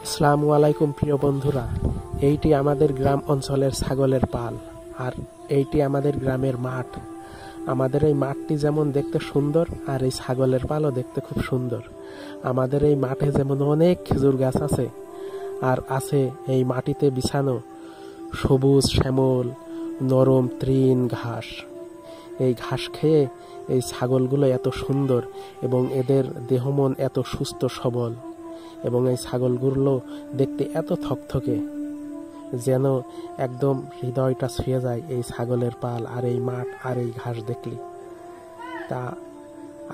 আসসালামু আলাইকুম প্রিয় বন্ধুরা, এইটি আমাদের গ্রাম অঞ্চলের ছাগলের পাল আর এইটি আমাদের গ্রামের মাঠ। আমাদের এই মাঠটি যেমন দেখতে সুন্দর আর এই ছাগলের পালও দেখতে খুব সুন্দর। আমাদের এই মাঠে যেমন অনেক খেজুর গাছ আছে আর আছে এই মাটিতে বিছানো সবুজ শ্যামল নরম তৃণ ঘাস। এই ঘাস খেয়ে এই ছাগলগুলো এত সুন্দর এবং এদের দেহ মন এত সুস্থ সবল এবং এই ছাগলগুলো দেখতে এত থকথকে যেন একদম হৃদয়টা ছুঁয়ে যায় এই ছাগলের পাল আর এই মাঠ আর এই ঘাস দেখলে। তা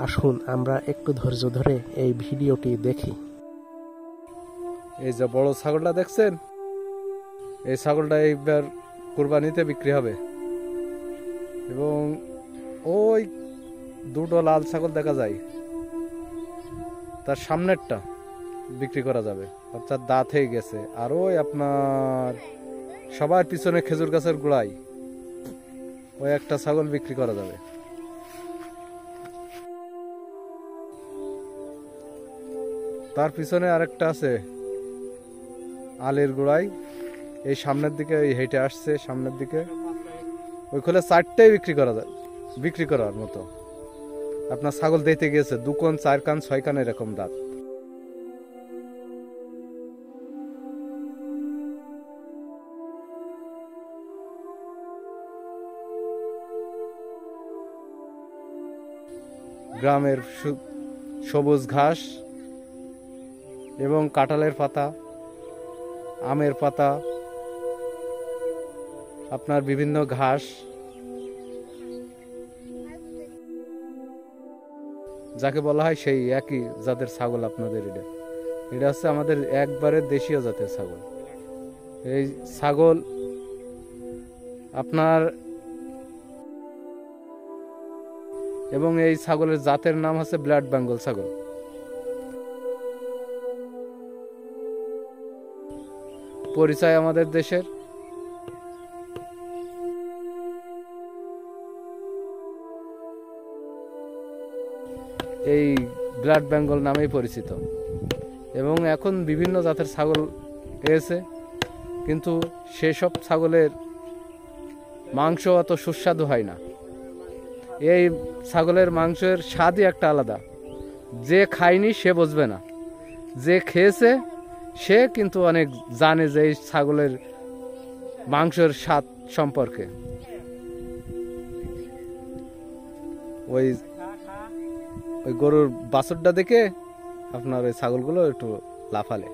আসুন আমরা একটু ধৈর্য ধরে এই ভিডিওটি দেখি। এই যে বড় ছাগলটা দেখছেন, এই ছাগলটা এইবার কুরবানিতে বিক্রি হবে এবং ওই দুটো লাল ছাগল দেখা যায়, তার সামনেরটা বিক্রি করা যাবে, অর্থাৎ দাঁত হয়ে গেছে। আর ওই আপনার সবার পিছনে খেজুর গাছের গোড়ায় ওই একটা ছাগল বিক্রি করা যাবে। তার পিছনে আরেকটা আছে আলের গোড়ায়, এই সামনের দিকে হেঁটে আসছে সামনের দিকে, ওই খোলে চারটেই বিক্রি করার মতো। আপনার ছাগল দেখতে গিয়েছে 2 কান 4 কান 6 কান এরকম দাঁত। গ্রামের সবুজ ঘাস এবং কাঁঠালের পাতা, আমের পাতা, আপনার বিভিন্ন ঘাস, যাকে বলা হয় সেই একই জাতের ছাগল। আপনাদের এটা হচ্ছে আমাদের একবারে দেশীয় জাতের ছাগল। এই ছাগল আপনার এবং এই ছাগলের জাতের নাম হচ্ছে ব্লাড বেঙ্গল ছাগল। পরিচয় আমাদের দেশের এই ব্লাড বেঙ্গল নামেই পরিচিত এবং এখন বিভিন্ন জাতের ছাগল এসেছে, কিন্তু সেসব ছাগলের মাংস অত সুস্বাদু হয় না। এই ছাগলের মাংসের স্বাদই একটা আলাদা, যে খায়নি সে বুঝবে না, যে খেয়েছে সে কিন্তু অনেক জানে যে এই ছাগলের মাংসের স্বাদ সম্পর্কে। ওই গরুর বাছুরটা দেখে আপনার ওই ছাগলগুলো একটু লাফালে।